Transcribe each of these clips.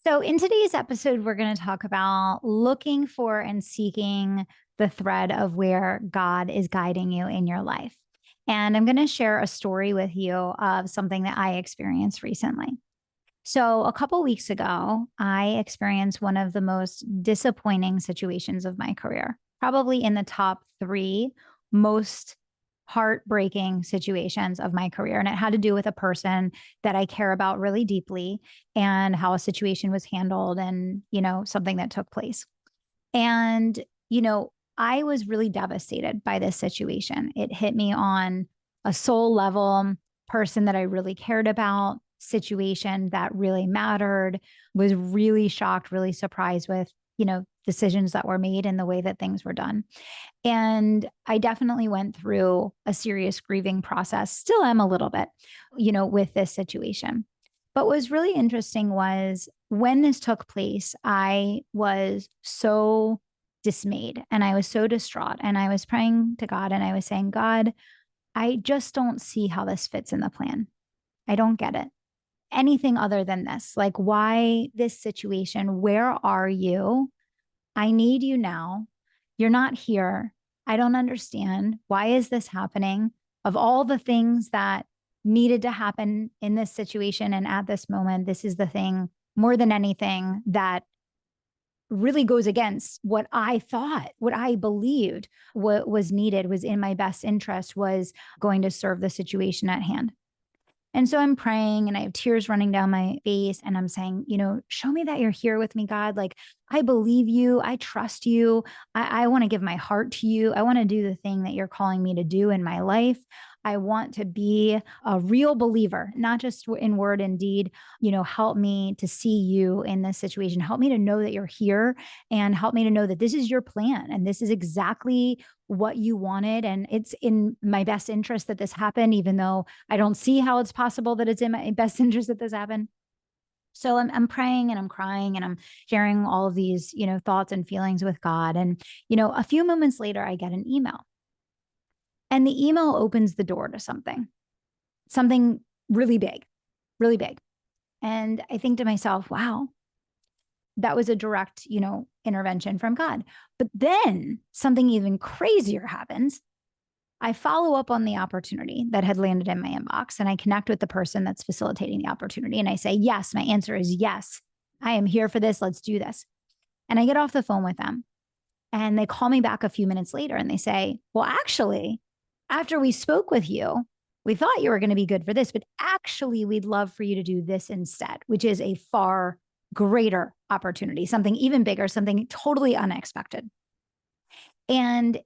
So, in today's episode, we're going to talk about looking for and seeking the thread of where God is guiding you in your life. And I'm going to share a story with you of something that I experienced recently. So, a couple weeks ago, I experienced one of the most disappointing situations of my career, probably in the top three most heartbreaking situations of my career. And it had to do with a person that I care about really deeply and how a situation was handled and, something that took place. And, I was really devastated by this situation. It hit me on a soul level, person that I really cared about, situation that really mattered, was really shocked, really surprised with, decisions that were made and the way that things were done. And I definitely went through a serious grieving process, still am a little bit, with this situation. But what was really interesting was when this took place, I was so dismayed and I was so distraught. And I was praying to God and I was saying, God, I just don't see how this fits in the plan. I don't get it. Anything other than this, like why this situation? Where are you? I need you now. You're not here. I don't understand. Why is this happening? Of all the things that needed to happen in this situation and at this moment, this is the thing more than anything that really goes against what I thought, what I believed, what was needed, was in my best interest, was going to serve the situation at hand. And so I'm praying and I have tears running down my face and I'm saying, show me that you're here with me, God. Like, I believe you. I trust you. I want to give my heart to you. I want to do the thing that you're calling me to do in my life. I want to be a real believer, not just in word and deed. Help me to see you in this situation. Help me to know that you're here and help me to know that this is your plan and this is exactly what you wanted. And it's in my best interest that this happened, even though I don't see how it's possible that it's in my best interest that this happened. So I'm praying and I'm crying and I'm sharing all of these, thoughts and feelings with God. And, a few moments later, I get an email and the email opens the door to something really big, really big. And I think to myself, wow, that was a direct, intervention from God. But then something even crazier happens. I follow up on the opportunity that had landed in my inbox and I connect with the person that's facilitating the opportunity. And I say, yes, my answer is yes. I am here for this. Let's do this. And I get off the phone with them and they call me back a few minutes later and they say, well, actually, after we spoke with you, we thought you were going to be good for this, but actually, we'd love for you to do this instead, which is a far greater opportunity, something even bigger, something totally unexpected. And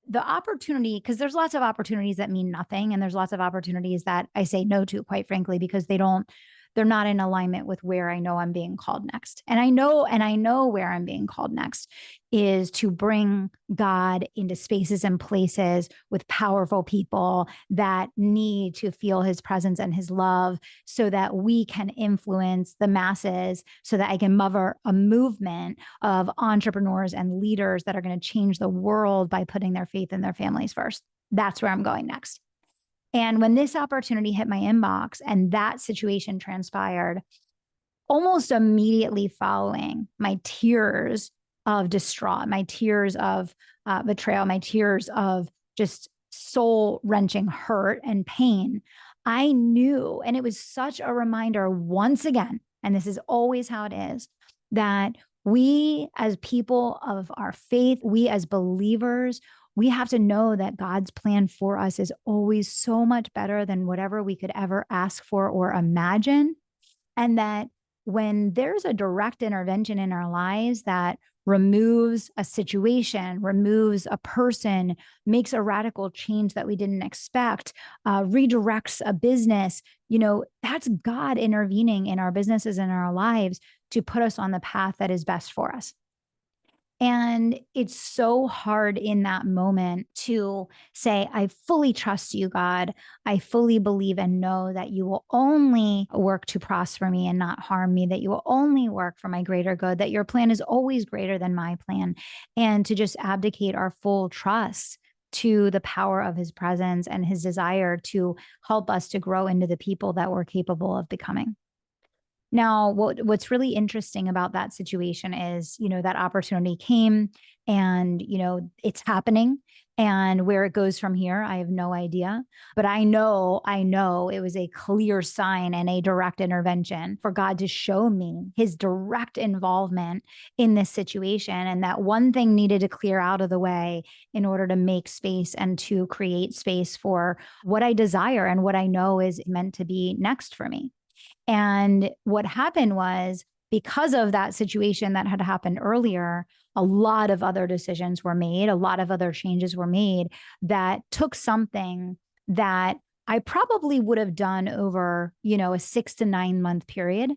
the opportunity, because there's lots of opportunities that mean nothing. And there's lots of opportunities that I say no to, quite frankly, because they're not in alignment with where I know I'm being called next. And I know where I'm being called next is to bring God into spaces and places with powerful people that need to feel his presence and his love so that we can influence the masses, so that I can mother a movement of entrepreneurs and leaders that are going to change the world by putting their faith in their families first. That's where I'm going next. And when this opportunity hit my inbox and that situation transpired, almost immediately following, my tears of distraught, my tears of betrayal, my tears of just soul wrenching hurt and pain, I knew, and it was such a reminder once again, and this is always how it is, that we as people of our faith, we as believers, we have to know that God's plan for us is always so much better than whatever we could ever ask for or imagine. And that when there's a direct intervention in our lives that removes a situation, removes a person, makes a radical change that we didn't expect, redirects a business, that's God intervening in our businesses and our lives to put us on the path that is best for us. And it's so hard in that moment to say, I fully trust you, God. I fully believe and know that you will only work to prosper me and not harm me, that you will only work for my greater good, that your plan is always greater than my plan, and to just abdicate our full trust to the power of his presence and his desire to help us to grow into the people that we're capable of becoming. Now, what's really interesting about that situation is, that opportunity came and, it's happening. And where it goes from here, I have no idea. But I know it was a clear sign and a direct intervention for God to show me his direct involvement in this situation. And that one thing needed to clear out of the way in order to make space and to create space for what I desire and what I know is meant to be next for me. And what happened was, because of that situation that had happened earlier, a lot of other decisions were made, a lot of other changes were made that took something that I probably would have done over, a 6 to 9 month period.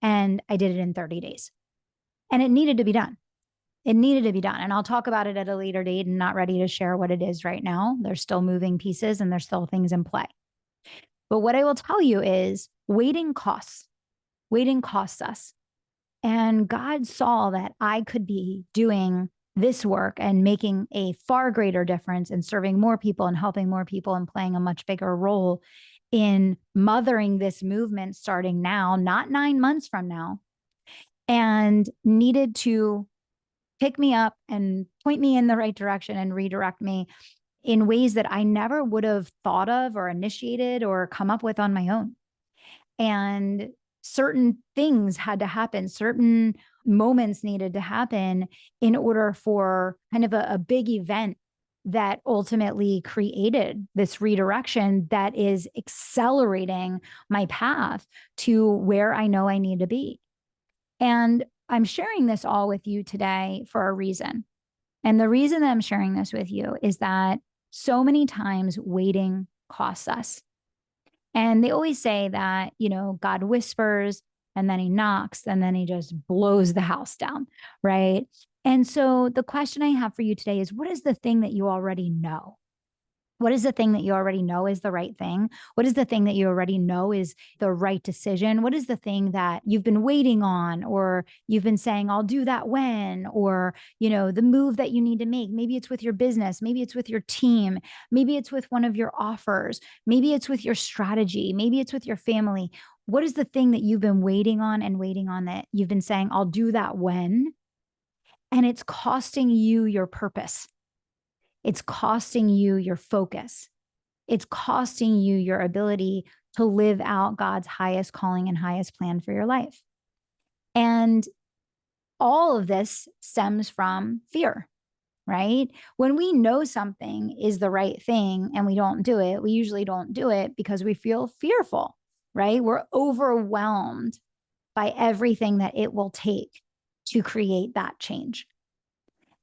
And I did it in 30 days. And it needed to be done. It needed to be done. And I'll talk about it at a later date and not ready to share what it is right now. There's still moving pieces and there's still things in play. But what I will tell you is waiting costs. Waiting costs us. And God saw that I could be doing this work and making a far greater difference and serving more people and helping more people and playing a much bigger role in mothering this movement starting now, not 9 months from now, and needed to pick me up and point me in the right direction and redirect me in ways that I never would have thought of or initiated or come up with on my own. And certain things had to happen, certain moments needed to happen in order for kind of a big event that ultimately created this redirection that is accelerating my path to where I know I need to be. And I'm sharing this all with you today for a reason. And the reason that I'm sharing this with you is that so many times waiting costs us. And they always say that, God whispers and then he knocks and then he just blows the house down, right? And so the question I have for you today is, what is the thing that you already know? What is the thing that you already know is the right thing? What is the thing that you already know is the right decision? What is the thing that you've been waiting on, or you've been saying, I'll do that when, or, the move that you need to make? Maybe it's with your business. Maybe it's with your team. Maybe it's with one of your offers. Maybe it's with your strategy. Maybe it's with your family. What is the thing that you've been waiting on that you've been saying, I'll do that when? And it's costing you your purpose. It's costing you your focus. It's costing you your ability to live out God's highest calling and highest plan for your life. And all of this stems from fear, right? When we know something is the right thing and we don't do it, we usually don't do it because we feel fearful, right? We're overwhelmed by everything that it will take to create that change.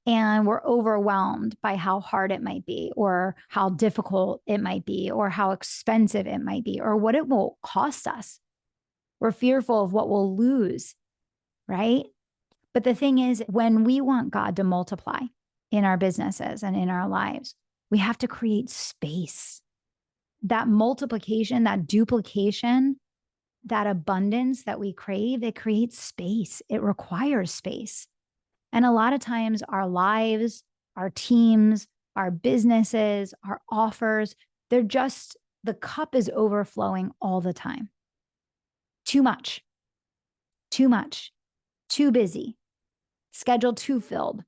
And we're overwhelmed by how hard it might be, or how difficult it might be, or how expensive it might be, or what it will cost us. We're fearful of what we'll lose, right? But the thing is, when we want God to multiply in our businesses and in our lives, we have to create space. That multiplication, that duplication, that abundance that we crave, it creates space. It requires space. And a lot of times our lives, our teams, our businesses, our offers, the cup is overflowing all the time. Too much, too busy, schedule too filled,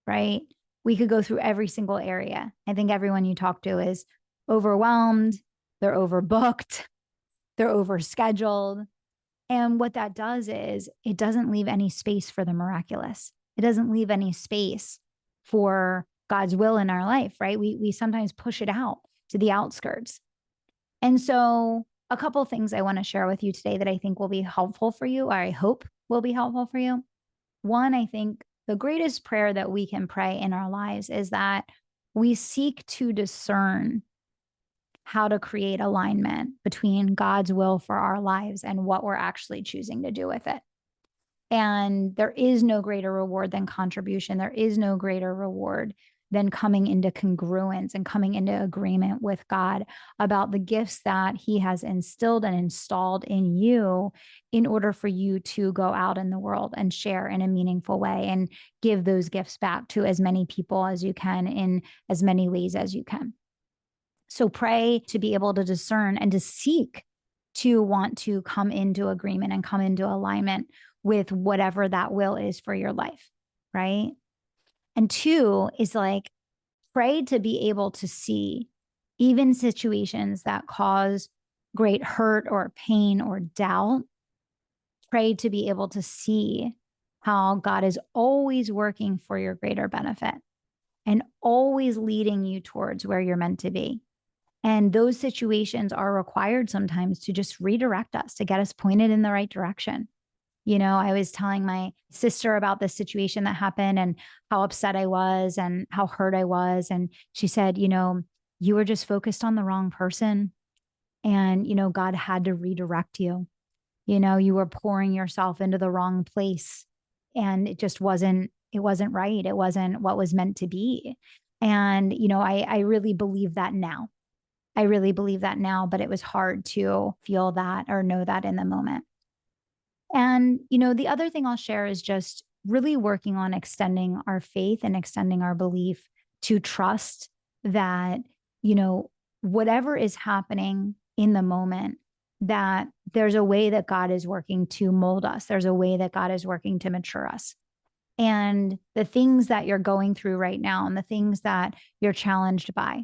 right? We could go through every single area. I think everyone you talk to is overwhelmed, they're overbooked, they're overscheduled. And what that does is it doesn't leave any space for the miraculous. It doesn't leave any space for God's will in our life, right? We sometimes push it out to the outskirts. And so a couple of things I want to share with you today that I think will be helpful for you, or I hope will be helpful for you. One, I think the greatest prayer that we can pray in our lives is that we seek to discern how to create alignment between God's will for our lives and what we're actually choosing to do with it. And there is no greater reward than contribution. There is no greater reward than coming into congruence and coming into agreement with God about the gifts that he has instilled and installed in you in order for you to go out in the world and share in a meaningful way and give those gifts back to as many people as you can in as many ways as you can. So pray to be able to discern and to seek to want to come into agreement and come into alignment with whatever that will is for your life, right? And two is like, pray to be able to see even situations that cause great hurt or pain or doubt. Pray to be able to see how God is always working for your greater benefit and always leading you towards where you're meant to be. And those situations are required sometimes to just redirect us, to get us pointed in the right direction. You know, I was telling my sister about this situation that happened and how upset I was and how hurt I was. And she said, you know, you were just focused on the wrong person. And, you know, God had to redirect you. You know, you were pouring yourself into the wrong place. And it wasn't right. It wasn't what was meant to be. And, you know, I really believe that now. I really believe that now, but it was hard to feel that or know that in the moment. And, you know, the other thing I'll share is just really working on extending our faith and extending our belief to trust that, you know, whatever is happening in the moment, that there's a way that God is working to mold us. There's a way that God is working to mature us. And the things that you're going through right now and the things that you're challenged by,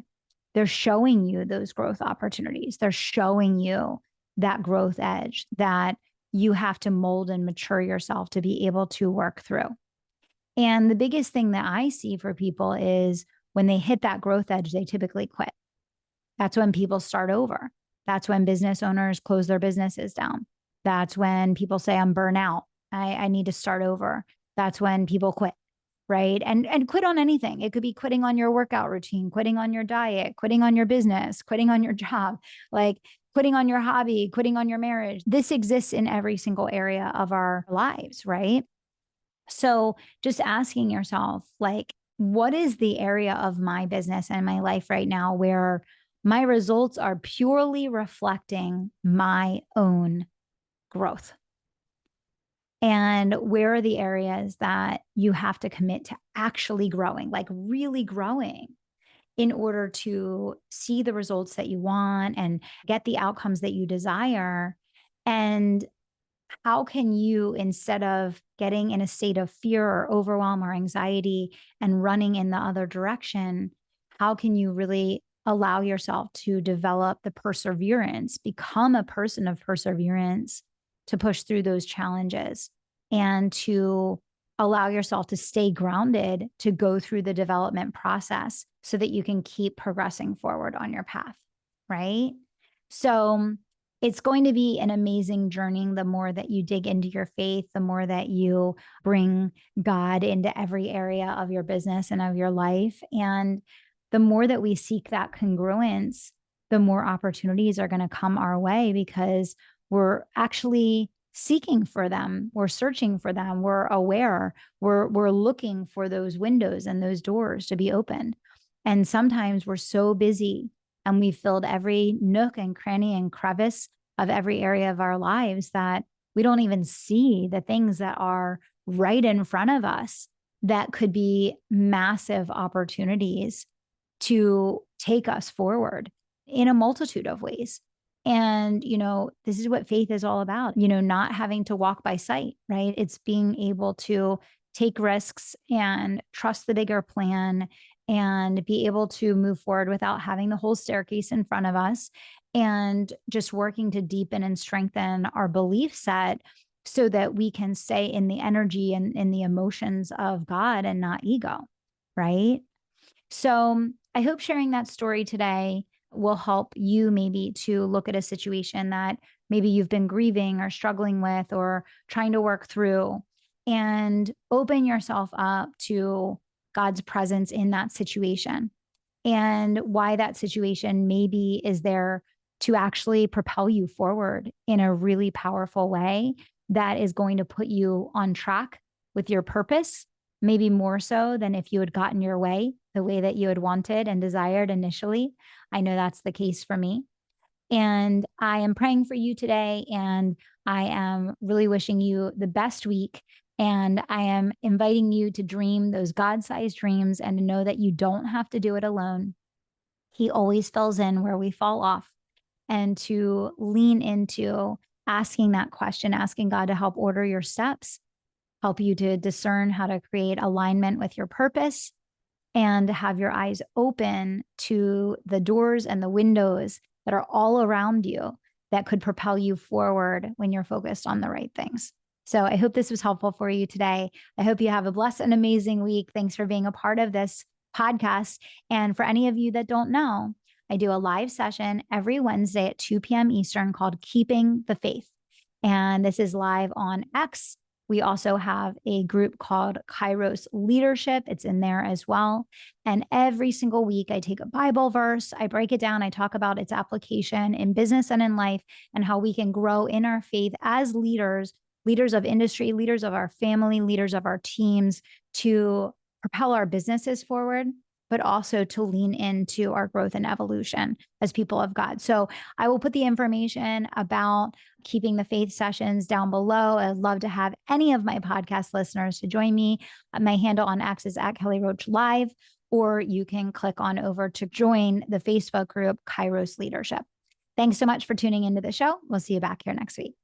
they're showing you those growth opportunities. They're showing you that growth edge that you have to mold and mature yourself to be able to work through. And the biggest thing that I see for people is when they hit that growth edge, they typically quit. That's when people start over. That's when business owners close their businesses down. That's when people say, I'm burnt out. I need to start over. That's when people quit, right? And quit on anything. It could be quitting on your workout routine, quitting on your diet, quitting on your business, quitting on your job, like quitting on your hobby, quitting on your marriage. This exists in every single area of our lives, right? So just asking yourself, like, what is the area of my business and my life right now where my results are purely reflecting my own growth? And where are the areas that you have to commit to actually growing, like really growing, in order to see the results that you want and get the outcomes that you desire? And how can you, instead of getting in a state of fear or overwhelm or anxiety and running in the other direction, how can you really allow yourself to develop the perseverance, become a person of perseverance to push through those challenges and to allow yourself to stay grounded to go through the development process so that you can keep progressing forward on your path, right? So it's going to be an amazing journey. The more that you dig into your faith, the more that you bring God into every area of your business and of your life. And the more that we seek that congruence, the more opportunities are going to come our way because we're actually seeking for them. We're searching for them. We're aware. We're looking for those windows and those doors to be opened. And sometimes we're so busy and we've filled every nook and cranny and crevice of every area of our lives that we don't even see the things that are right in front of us that could be massive opportunities to take us forward in a multitude of ways. And, you know, this is what faith is all about, you know, not having to walk by sight, right? It's being able to take risks and trust the bigger plan and be able to move forward without having the whole staircase in front of us and just working to deepen and strengthen our belief set so that we can stay in the energy and in the emotions of God and not ego, right? So I hope sharing that story today will help you maybe to look at a situation that maybe you've been grieving or struggling with or trying to work through and open yourself up to God's presence in that situation and why that situation maybe is there to actually propel you forward in a really powerful way that is going to put you on track with your purpose, maybe more so than if you had gotten your way the way that you had wanted and desired initially. I know that's the case for me. And I am praying for you today. And I am really wishing you the best week. And I am inviting you to dream those God-sized dreams and to know that you don't have to do it alone. He always fills in where we fall off. and to lean into asking that question, asking God to help order your steps, help you to discern how to create alignment with your purpose, and have your eyes open to the doors and the windows that are all around you that could propel you forward when you're focused on the right things. So I hope this was helpful for you today. I hope you have a blessed and amazing week. Thanks for being a part of this podcast. And for any of you that don't know, I do a live session every Wednesday at 2 p.m. Eastern called Keeping the Faith. And this is live on X. We also have a group called Kairos Leadership. It's in there as well. And every single week, I take a Bible verse, I break it down, I talk about its application in business and in life, and how we can grow in our faith as leaders, leaders of industry, leaders of our family, leaders of our teams, to propel our businesses forward, but also to lean into our growth and evolution as people of God. So I will put the information about Keeping the Faith sessions down below. I'd love to have any of my podcast listeners to join me. My handle on X is at Kelly Roach Live, or you can click on over to join the Facebook group Kairos Leadership. Thanks so much for tuning into the show. We'll see you back here next week.